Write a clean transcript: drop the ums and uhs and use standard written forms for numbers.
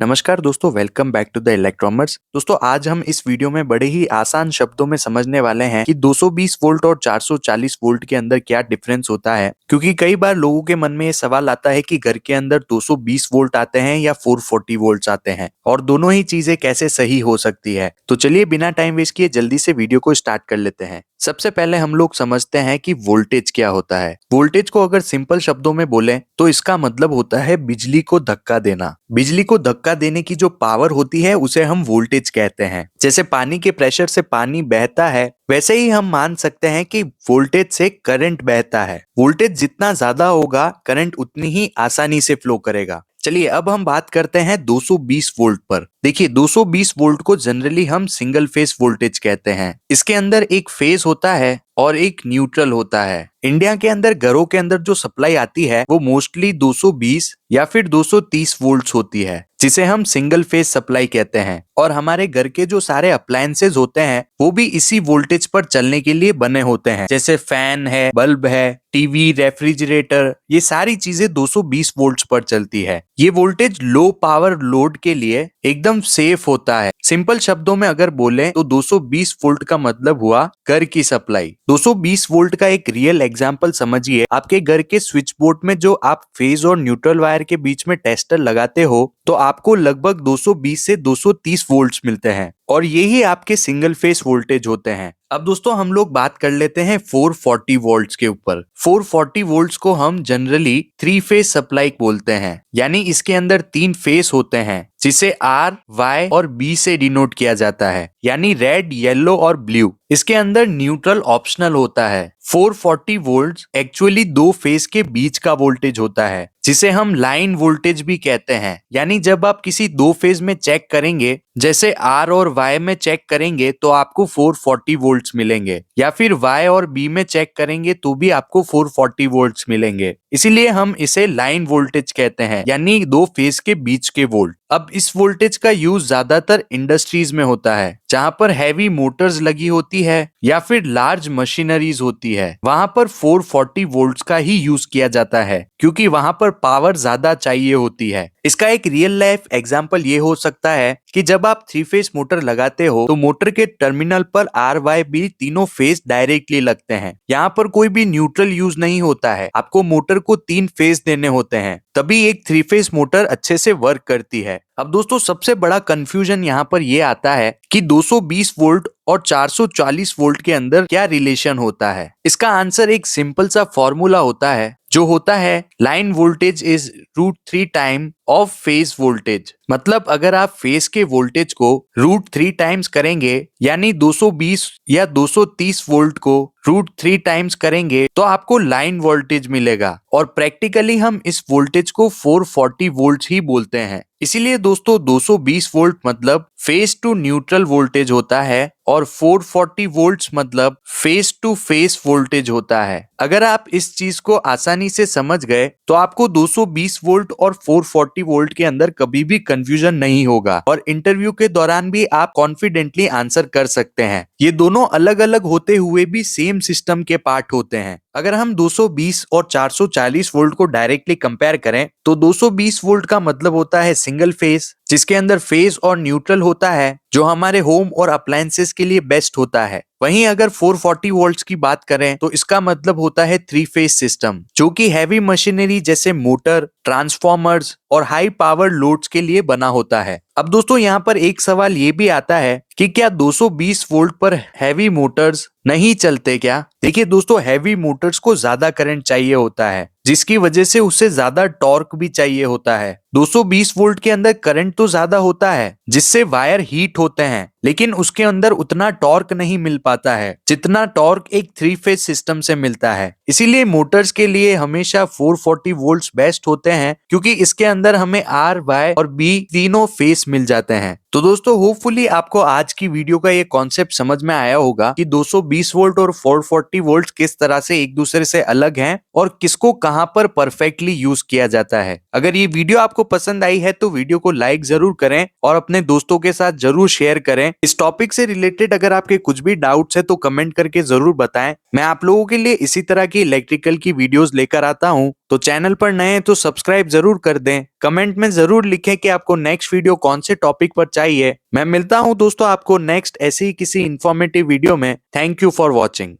नमस्कार दोस्तों, welcome back to the इलेक्ट्रॉमर्स। दोस्तों आज हम इस वीडियो में बड़े ही आसान शब्दों में समझने वाले हैं कि 220 वोल्ट और 440 वोल्ट के अंदर क्या डिफरेंस होता है। क्योंकि कई बार लोगों के मन में ये सवाल आता है कि घर के अंदर 220 वोल्ट आते हैं या 440 वोल्ट्स आते हैं और दोनों ही चीजें कैसे सही हो सकती है। तो चलिए बिना टाइम वेस्ट किए जल्दी से वीडियो को स्टार्ट कर लेते हैं। सबसे पहले हम लोग समझते हैं कि वोल्टेज क्या होता है। वोल्टेज को अगर सिंपल शब्दों में बोले तो इसका मतलब होता है बिजली को धक्का देना। बिजली को धक्का देने की जो पावर होती है उसे हम वोल्टेज कहते हैं। जैसे पानी के प्रेशर से पानी बहता है, वैसे ही हम मान सकते हैं कि वोल्टेज से करंट बहता है। वोल्टेज जितना ज्यादा होगा, करंट उतनी ही आसानी से फ्लो करेगा। चलिए अब हम बात करते हैं 220 वोल्ट पर। देखिए 220 वोल्ट को जनरली हम सिंगल फेज वोल्टेज कहते हैं। इसके अंदर एक फेज होता है और एक न्यूट्रल होता है। इंडिया के अंदर घरों के अंदर जो सप्लाई आती है वो मोस्टली 220 या फिर 230 वोल्ट्स होती है, जिसे हम सिंगल फेज सप्लाई कहते हैं। और हमारे घर के जो सारे अप्लायंसेज होते हैं वो भी इसी वोल्टेज पर चलने के लिए बने होते हैं। जैसे फैन है, बल्ब है, टीवी, रेफ्रिजरेटर, ये सारी चीजें 220 वोल्ट्स पर चलती है। ये वोल्टेज लो पावर लोड के लिए एकदम सेफ होता है। सिंपल शब्दों में अगर बोले तो 220 वोल्ट का मतलब हुआ घर की सप्लाई। 220 वोल्ट का एक रियल एग्जांपल समझिए। आपके घर के स्विच बोर्ड में जो आप फेज और न्यूट्रल वायर के बीच में टेस्टर लगाते हो तो आपको लगभग 220 से 230 वोल्ट्स मिलते हैं और यही आपके सिंगल फेज वोल्टेज होते हैं। अब दोस्तों हम लोग बात कर लेते हैं 440 वोल्ट्स के ऊपर। 440 वोल्ट्स को हम जनरली 3 फेज सप्लाई बोलते हैं, यानी इसके अंदर 3 फेज होते हैं जिसे R, Y और B से डिनोट किया जाता है, यानी रेड, येलो और ब्लू। इसके अंदर न्यूट्रल ऑप्शनल होता है। 440 वोल्ट्स एक्चुअली 2 फेज के बीच का वोल्टेज होता है, जिसे हम लाइन वोल्टेज भी कहते हैं। यानी जब आप किसी 2 फेज में चेक करेंगे, जैसे R और Y में चेक करेंगे तो आपको 440 वोल्ट्स मिलेंगे, या फिर Y और B में चेक करेंगे तो भी आपको 440 वोल्ट्स मिलेंगे। इसीलिए हम इसे लाइन वोल्टेज कहते हैं, यानी 2 फेज के बीच के वोल्ट। अब इस वोल्टेज का यूज ज्यादातर इंडस्ट्रीज में होता है, जहां पर हैवी मोटर्स लगी होती है या फिर लार्ज मशीनरीज होती है। वहां पर 440 वोल्ट्स का ही यूज किया जाता है, क्योंकि वहां पर पावर ज्यादा चाहिए होती है। इसका एक रियल लाइफ एग्जांपल ये हो सकता है कि जब आप 3 फेज मोटर लगाते हो तो मोटर के टर्मिनल पर RYB तीनों फेज डायरेक्टली लगते हैं। यहाँ पर कोई भी न्यूट्रल यूज नहीं होता है। आपको मोटर को 3 फेज देने होते हैं, तभी एक 3 फेज मोटर अच्छे से वर्क करती है। अब दोस्तों सबसे बड़ा कंफ्यूजन यहाँ पर यह आता है कि 220 वोल्ट और 440 वोल्ट के अंदर क्या रिलेशन होता है। इसका आंसर एक सिंपल सा फॉर्मूला होता है, जो होता है line voltage is √3 time of phase voltage. मतलब अगर आप फेज के वोल्टेज को √3 टाइम्स करेंगे, यानी 220 या 230 वोल्ट को √3 टाइम्स करेंगे तो आपको लाइन वोल्टेज मिलेगा। और प्रैक्टिकली हम इस वोल्टेज को 440 वोल्ट ही बोलते हैं। इसीलिए दोस्तों 220 वोल्ट मतलब फेज टू न्यूट्रल वोल्टेज होता है और 440 वोल्ट्स मतलब फेज टू फेज वोल्टेज होता है। अगर आप इस चीज को आसानी से समझ गए तो आपको 220 वोल्ट और 440 वोल्ट के अंदर कभी भी कंफ्यूजन नहीं होगा और इंटरव्यू के दौरान भी आप कॉन्फिडेंटली आंसर कर सकते हैं। ये दोनों अलग अलग होते हुए भी सेम सिस्टम के पार्ट होते हैं। अगर हम 220 और 440 वोल्ट को डायरेक्टली कंपेयर करें तो 220 वोल्ट का मतलब होता है सिंगल फेज, जिसके अंदर फेज और न्यूट्रल होता है, जो हमारे होम और अप्लायंसेस के लिए बेस्ट होता है। वहीं अगर 440 वोल्ट्स की बात करें तो इसका मतलब होता है 3 फेज सिस्टम, जो कि हैवी मशीनरी जैसे मोटर, ट्रांसफॉर्मर्स और हाई पावर लोड्स के लिए बना होता है। अब दोस्तों यहाँ पर एक सवाल ये भी आता है कि क्या 220 वोल्ट पर हैवी मोटर्स नहीं चलते क्या? देखिए दोस्तों, हैवी मोटर्स को ज्यादा करंट चाहिए होता है, जिसकी वजह से उसे ज्यादा टॉर्क भी चाहिए होता है। 220 वोल्ट के अंदर करंट तो ज्यादा होता है, जिससे वायर हीट होते हैं, लेकिन उसके अंदर उतना टॉर्क नहीं मिल पाता है जितना टॉर्क एक 3 फेज सिस्टम से मिलता है। इसीलिए मोटर्स के लिए हमेशा 440 वोल्ट्स बेस्ट होते हैं, क्योंकि इसके अंदर हमें R, Y और B तीनों फेस मिल जाते हैं। तो दोस्तों होपफुली आपको आज की वीडियो का ये कॉन्सेप्ट समझ में आया होगा कि 220 वोल्ट और 440 वोल्ट किस तरह से एक दूसरे से अलग हैं और किसको कहां पर परफेक्टली यूज किया जाता है। अगर ये वीडियो आपको आपको पसंद आई है तो वीडियो को लाइक जरूर करें और अपने दोस्तों के साथ जरूर शेयर करें। इस टॉपिक से रिलेटेड अगर आपके कुछ भी डाउट्स है तो कमेंट करके जरूर बताएं। मैं आप लोगों के लिए इसी तरह की इलेक्ट्रिकल की वीडियोस लेकर आता हूं। तो चैनल पर नए हैं तो सब्सक्राइब जरूर कर दें। कमेंट में जरूर लिखें कि आपको नेक्स्ट वीडियो कौन से टॉपिक पर चाहिए। मैं मिलता हूं दोस्तों आपको नेक्स्ट ऐसी ही किसी इंफॉर्मेटिव वीडियो में। Thank you for watching.